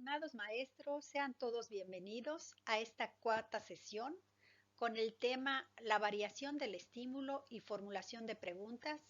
Estimados maestros, sean todos bienvenidos a esta cuarta sesión con el tema La variación del estímulo y formulación de preguntas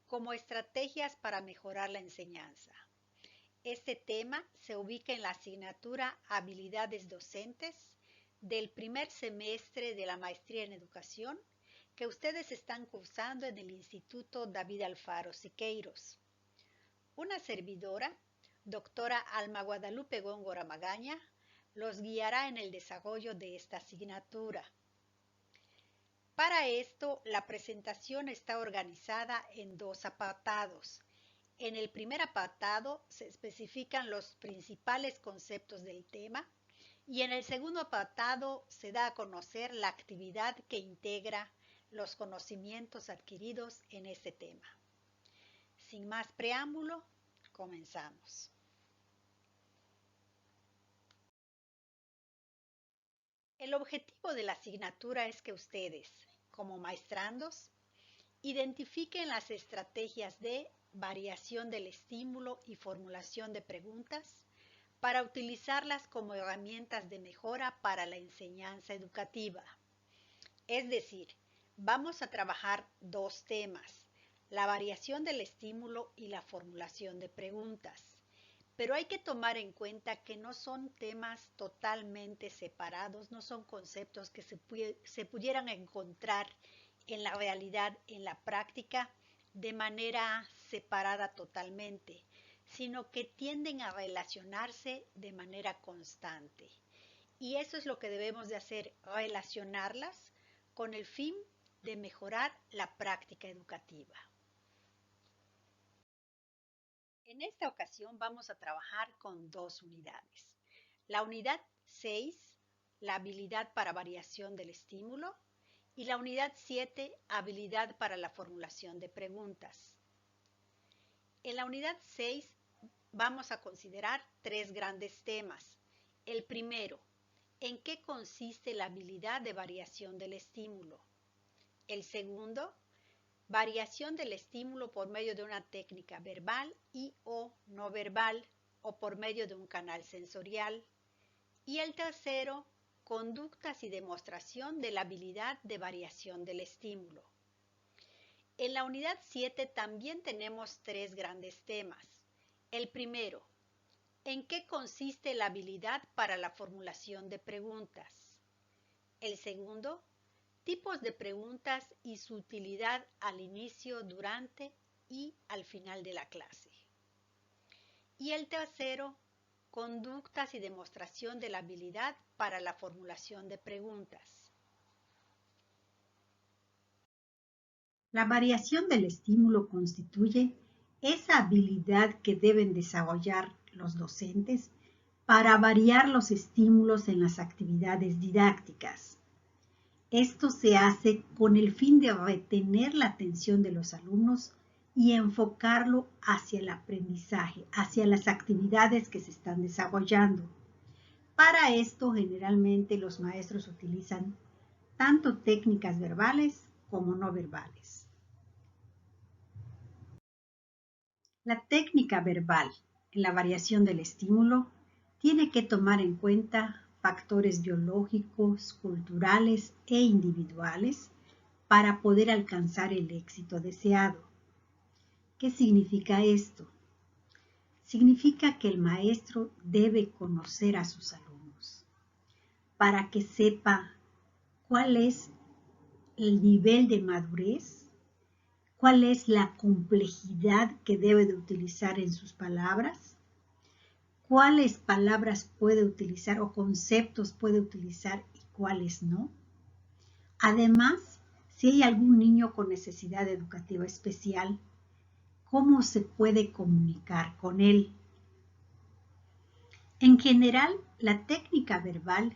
como estrategias para mejorar la enseñanza. Este tema se ubica en la asignatura Habilidades Docentes del primer semestre de la Maestría en Educación que ustedes están cursando en el Instituto David Alfaro Siqueiros. Una servidora, doctora Alma Guadalupe Góngora Magaña, los guiará en el desarrollo de esta asignatura. Para esto, la presentación está organizada en dos apartados. En el primer apartado se especifican los principales conceptos del tema y en el segundo apartado se da a conocer la actividad que integra los conocimientos adquiridos en este tema. Sin más preámbulo, comenzamos. El objetivo de la asignatura es que ustedes, como maestrandos, identifiquen las estrategias de variación del estímulo y formulación de preguntas para utilizarlas como herramientas de mejora para la enseñanza educativa. Es decir, vamos a trabajar dos temas, la variación del estímulo y la formulación de preguntas. Pero hay que tomar en cuenta que no son temas totalmente separados, no son conceptos que se pudieran encontrar en la realidad, en la práctica, de manera separada totalmente, sino que tienden a relacionarse de manera constante. Y eso es lo que debemos de hacer, relacionarlas con el fin de mejorar la práctica educativa. En esta ocasión vamos a trabajar con dos unidades. La unidad 6, la habilidad para variación del estímulo, y la unidad 7, habilidad para la formulación de preguntas. En la unidad 6 vamos a considerar tres grandes temas. El primero, ¿en qué consiste la habilidad de variación del estímulo? El segundo, variación del estímulo por medio de una técnica verbal y o no verbal o por medio de un canal sensorial. Y el tercero, conductas y demostración de la habilidad de variación del estímulo. En la unidad 7 también tenemos tres grandes temas. El primero, ¿en qué consiste la habilidad para la formulación de preguntas? El segundo, tipos de preguntas y su utilidad al inicio, durante y al final de la clase. Y el tercero, conductas y demostración de la habilidad para la formulación de preguntas. La variación del estímulo constituye esa habilidad que deben desarrollar los docentes para variar los estímulos en las actividades didácticas. Esto se hace con el fin de retener la atención de los alumnos y enfocarlo hacia el aprendizaje, hacia las actividades que se están desarrollando. Para esto, generalmente los maestros utilizan tanto técnicas verbales como no verbales. La técnica verbal en la variación del estímulo tiene que tomar en cuenta factores biológicos, culturales e individuales para poder alcanzar el éxito deseado. ¿Qué significa esto? Significa que el maestro debe conocer a sus alumnos para que sepa cuál es el nivel de madurez, cuál es la complejidad que debe de utilizar en sus palabras, cuáles palabras puede utilizar o conceptos puede utilizar y cuáles no. Además, si hay algún niño con necesidad educativa especial, ¿cómo se puede comunicar con él? En general, la técnica verbal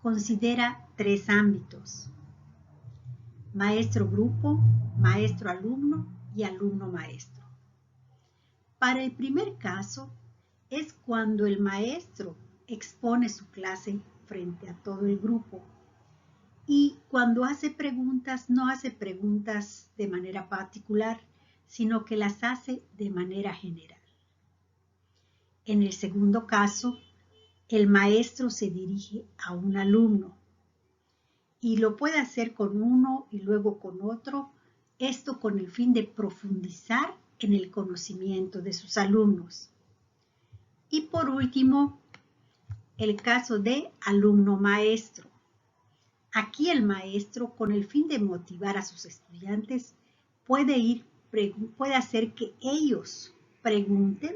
considera tres ámbitos: maestro-grupo, maestro-alumno y alumno-maestro. Para el primer caso, es cuando el maestro expone su clase frente a todo el grupo y cuando hace preguntas, no hace preguntas de manera particular, sino que las hace de manera general. En el segundo caso, el maestro se dirige a un alumno y lo puede hacer con uno y luego con otro, esto con el fin de profundizar en el conocimiento de sus alumnos. Y por último, el caso de alumno-maestro. Aquí el maestro, con el fin de motivar a sus estudiantes, puede hacer que ellos pregunten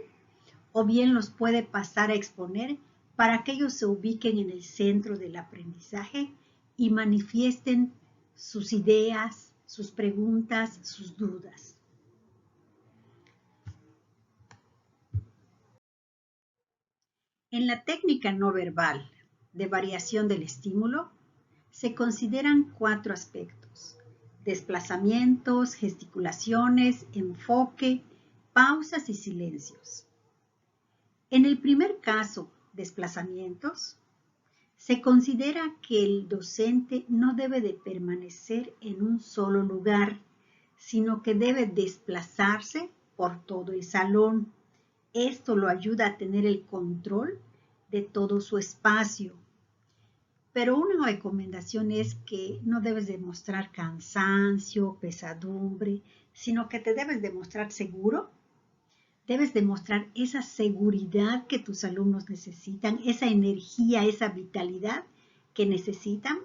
o bien los puede pasar a exponer para que ellos se ubiquen en el centro del aprendizaje y manifiesten sus ideas, sus preguntas, sus dudas. En la técnica no verbal de variación del estímulo, se consideran 4 aspectos: desplazamientos, gesticulaciones, enfoque, pausas y silencios. En el primer caso, desplazamientos, se considera que el docente no debe de permanecer en un solo lugar, sino que debe desplazarse por todo el salón. Esto lo ayuda a tener el control de todo su espacio. Pero una recomendación es que no debes demostrar cansancio, pesadumbre, sino que te debes demostrar seguro. Debes demostrar esa seguridad que tus alumnos necesitan, esa energía, esa vitalidad que necesitan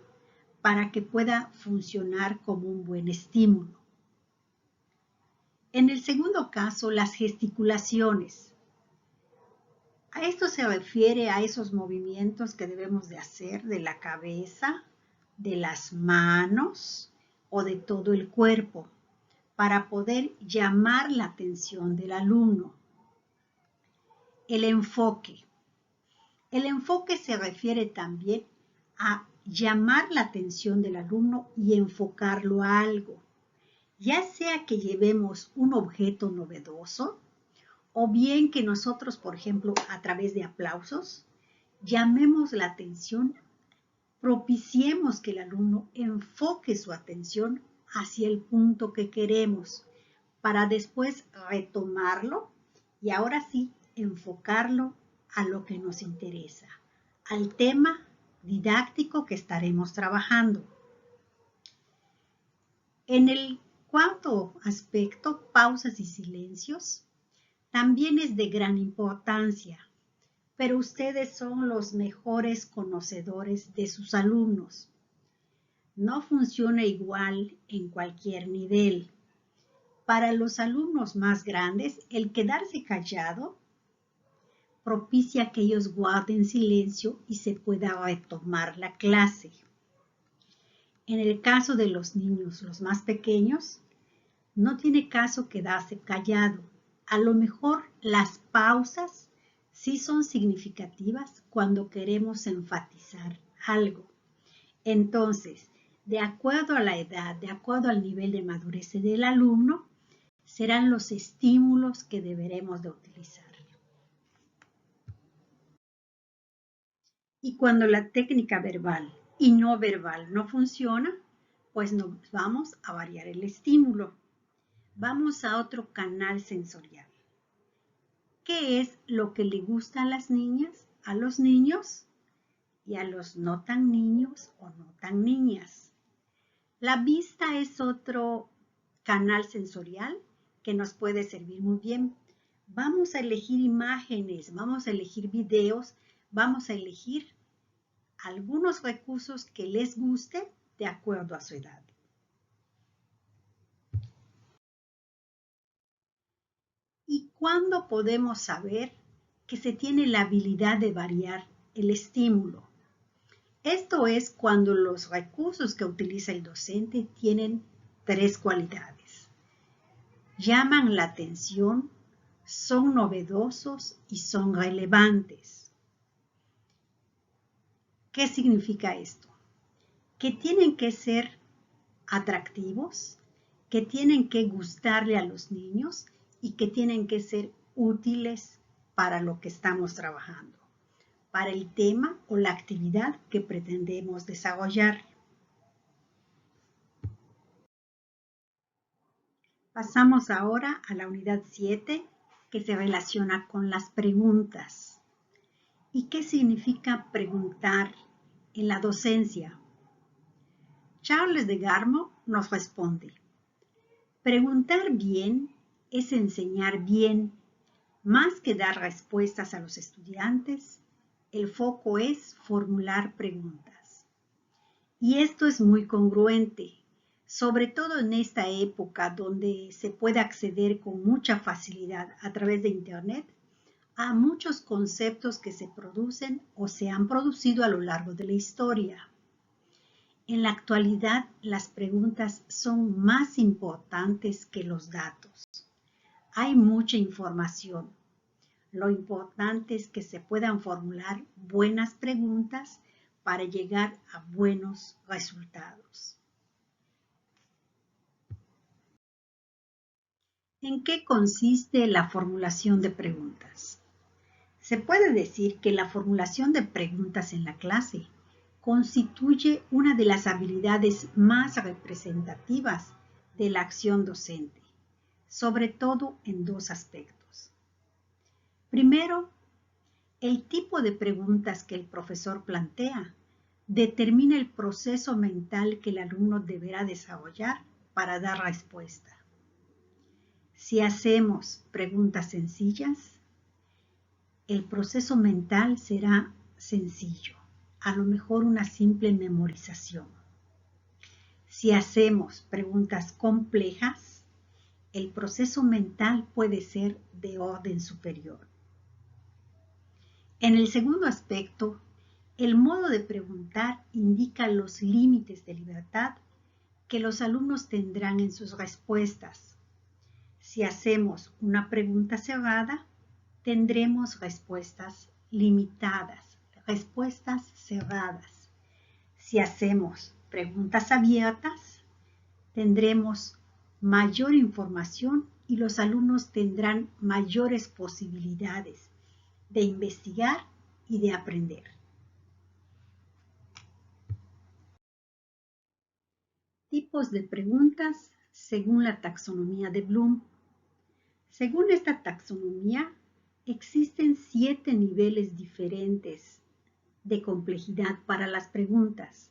para que pueda funcionar como un buen estímulo. En el segundo caso, las gesticulaciones. A esto se refiere a esos movimientos que debemos de hacer de la cabeza, de las manos o de todo el cuerpo para poder llamar la atención del alumno. El enfoque. El enfoque se refiere también a llamar la atención del alumno y enfocarlo a algo, ya sea que llevemos un objeto novedoso o bien que nosotros, por ejemplo, a través de aplausos, llamemos la atención, propiciemos que el alumno enfoque su atención hacia el punto que queremos para después retomarlo y ahora sí enfocarlo a lo que nos interesa, al tema didáctico que estaremos trabajando. En el cuarto aspecto, pausas y silencios, también es de gran importancia, pero ustedes son los mejores conocedores de sus alumnos. No funciona igual en cualquier nivel. Para los alumnos más grandes, el quedarse callado propicia que ellos guarden silencio y se pueda retomar la clase. En el caso de los niños, los más pequeños, no tiene caso quedarse callado. A lo mejor las pausas sí son significativas cuando queremos enfatizar algo. Entonces, de acuerdo a la edad, de acuerdo al nivel de madurez del alumno, serán los estímulos que deberemos de utilizar. Y cuando la técnica verbal y no verbal no funciona, pues nos vamos a variar el estímulo. Vamos a otro canal sensorial. ¿Qué es lo que le gusta a las niñas, a los niños y a los no tan niños o no tan niñas? La vista es otro canal sensorial que nos puede servir muy bien. Vamos a elegir imágenes, vamos a elegir videos, vamos a elegir algunos recursos que les guste de acuerdo a su edad. ¿Y cuándo podemos saber que se tiene la habilidad de variar el estímulo? Esto es cuando los recursos que utiliza el docente tienen 3 cualidades. Llaman la atención, son novedosos y son relevantes. ¿Qué significa esto? Que tienen que ser atractivos, que tienen que gustarle a los niños y que tienen que ser útiles para lo que estamos trabajando, para el tema o la actividad que pretendemos desarrollar. Pasamos ahora a la unidad 7, que se relaciona con las preguntas. ¿Y qué significa preguntar en la docencia? Charles de Garmo nos responde: preguntar bien es enseñar bien. Más que dar respuestas a los estudiantes, el foco es formular preguntas. Y esto es muy congruente, sobre todo en esta época donde se puede acceder con mucha facilidad a través de Internet a muchos conceptos que se producen o se han producido a lo largo de la historia. En la actualidad, las preguntas son más importantes que los datos. Hay mucha información. Lo importante es que se puedan formular buenas preguntas para llegar a buenos resultados. ¿En qué consiste la formulación de preguntas? Se puede decir que la formulación de preguntas en la clase constituye una de las habilidades más representativas de la acción docente, sobre todo en dos aspectos. Primero, el tipo de preguntas que el profesor plantea determina el proceso mental que el alumno deberá desarrollar para dar respuesta. Si hacemos preguntas sencillas, el proceso mental será sencillo, a lo mejor una simple memorización. Si hacemos preguntas complejas, el proceso mental puede ser de orden superior. En el segundo aspecto, el modo de preguntar indica los límites de libertad que los alumnos tendrán en sus respuestas. Si hacemos una pregunta cerrada, tendremos respuestas limitadas, respuestas cerradas. Si hacemos preguntas abiertas, tendremos mayor información y los alumnos tendrán mayores posibilidades de investigar y de aprender. Tipos de preguntas según la taxonomía de Bloom. Según esta taxonomía, existen 7 niveles diferentes de complejidad para las preguntas.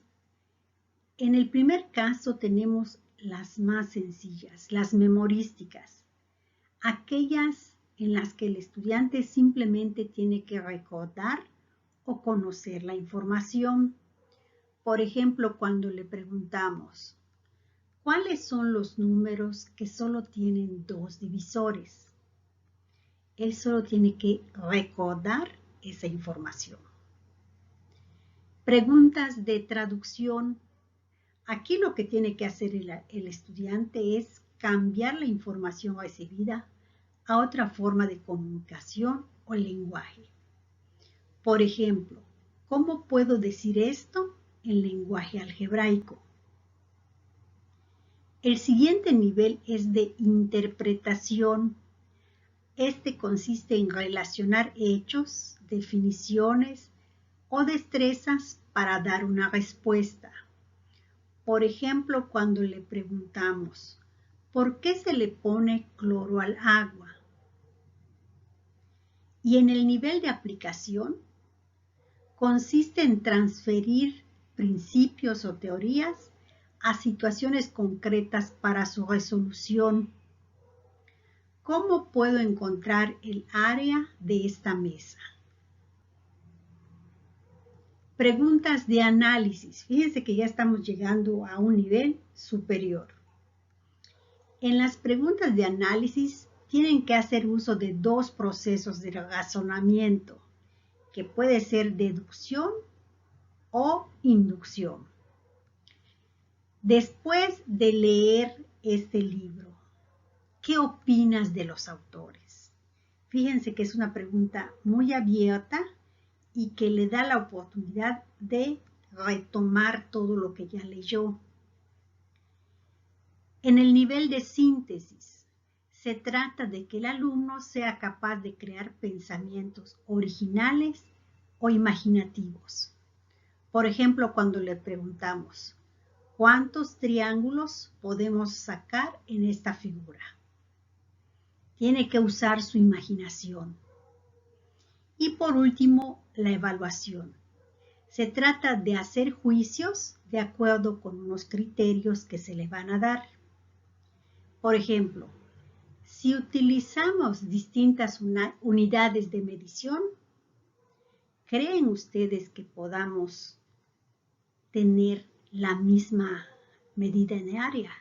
En el primer caso tenemos las más sencillas, las memorísticas, aquellas en las que el estudiante simplemente tiene que recordar o conocer la información. Por ejemplo, cuando le preguntamos, ¿cuáles son los números que solo tienen 2 divisores? Él solo tiene que recordar esa información. Preguntas de traducción. Aquí lo que tiene que hacer el estudiante es cambiar la información recibida a otra forma de comunicación o lenguaje. Por ejemplo, ¿cómo puedo decir esto en lenguaje algebraico? El siguiente nivel es de interpretación. Este consiste en relacionar hechos, definiciones o destrezas para dar una respuesta. Por ejemplo, cuando le preguntamos, ¿por qué se le pone cloro al agua? Y en el nivel de aplicación, consiste en transferir principios o teorías a situaciones concretas para su resolución. ¿Cómo puedo encontrar el área de esta mesa? Preguntas de análisis. Fíjense que ya estamos llegando a un nivel superior. En las preguntas de análisis tienen que hacer uso de 2 procesos de razonamiento, que puede ser deducción o inducción. Después de leer este libro, ¿qué opinas de los autores? Fíjense que es una pregunta muy abierta y que le da la oportunidad de retomar todo lo que ya leyó. En el nivel de síntesis, se trata de que el alumno sea capaz de crear pensamientos originales o imaginativos. Por ejemplo, cuando le preguntamos, ¿cuántos triángulos podemos sacar en esta figura? Tiene que usar su imaginación. Y por último, la evaluación. Se trata de hacer juicios de acuerdo con unos criterios que se le van a dar. Por ejemplo, si utilizamos distintas unidades de medición, ¿creen ustedes que podamos tener la misma medida en área?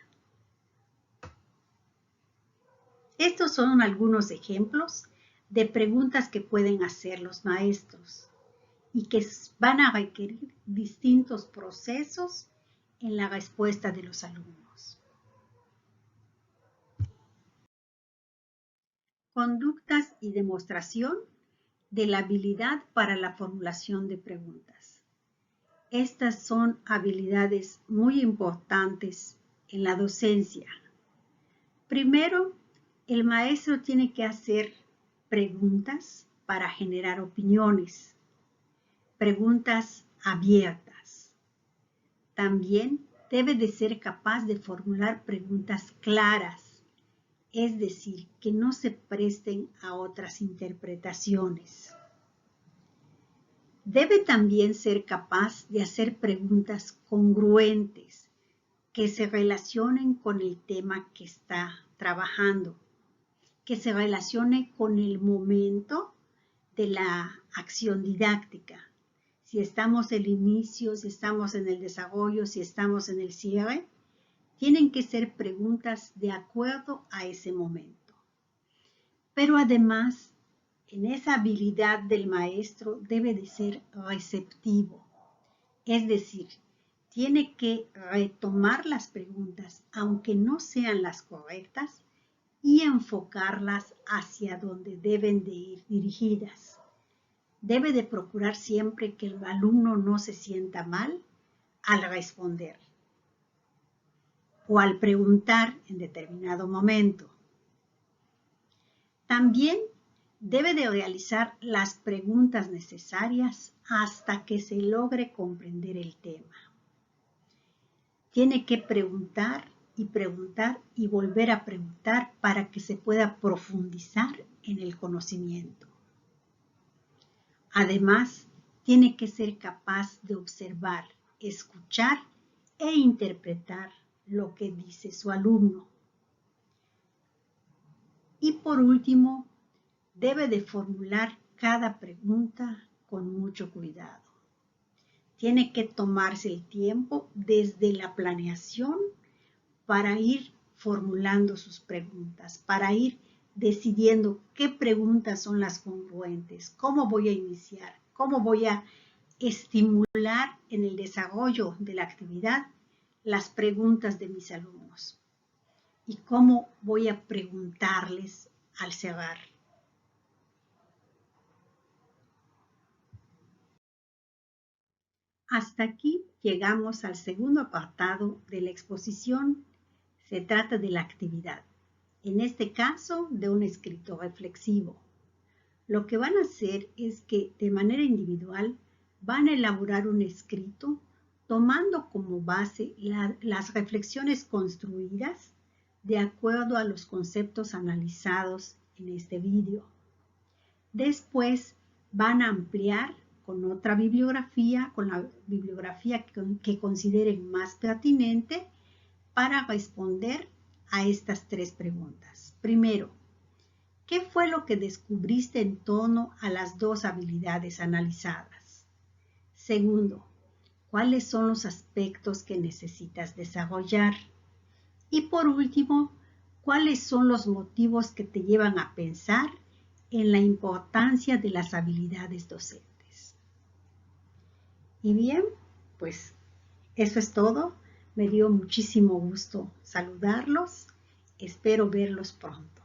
Estos son algunos ejemplos de preguntas que pueden hacer los maestros y que van a requerir distintos procesos en la respuesta de los alumnos. Conductas y demostración de la habilidad para la formulación de preguntas. Estas son habilidades muy importantes en la docencia. Primero, el maestro tiene que hacer preguntas para generar opiniones, preguntas abiertas. También debe de ser capaz de formular preguntas claras, es decir, que no se presten a otras interpretaciones. Debe también ser capaz de hacer preguntas congruentes que se relacionen con el tema que está trabajando, que se relacione con el momento de la acción didáctica. Si estamos en el inicio, si estamos en el desarrollo, si estamos en el cierre, tienen que ser preguntas de acuerdo a ese momento. Pero además, en esa habilidad del maestro debe de ser receptivo, es decir, tiene que retomar las preguntas, aunque no sean las correctas, y enfocarlas hacia donde deben de ir dirigidas. Debe de procurar siempre que el alumno no se sienta mal al responder o al preguntar en determinado momento. También debe de realizar las preguntas necesarias hasta que se logre comprender el tema. Tiene que preguntar y volver a preguntar para que se pueda profundizar en el conocimiento. Además, tiene que ser capaz de observar, escuchar e interpretar lo que dice su alumno. Y por último, debe de formular cada pregunta con mucho cuidado. Tiene que tomarse el tiempo desde la planeación para ir formulando sus preguntas, para ir decidiendo qué preguntas son las congruentes, cómo voy a iniciar, cómo voy a estimular en el desarrollo de la actividad las preguntas de mis alumnos y cómo voy a preguntarles al cerrar. Hasta aquí llegamos al segundo apartado de la exposición. Se trata de la actividad, en este caso de un escrito reflexivo. Lo que van a hacer es que de manera individual van a elaborar un escrito tomando como base las reflexiones construidas de acuerdo a los conceptos analizados en este vídeo. Después van a ampliar con otra bibliografía, con la bibliografía que consideren más pertinente para responder a estas tres preguntas. Primero, ¿qué fue lo que descubriste en torno a las dos habilidades analizadas? Segundo, ¿cuáles son los aspectos que necesitas desarrollar? Y por último, ¿cuáles son los motivos que te llevan a pensar en la importancia de las habilidades docentes? Y bien, pues eso es todo. Me dio muchísimo gusto saludarlos. Espero verlos pronto.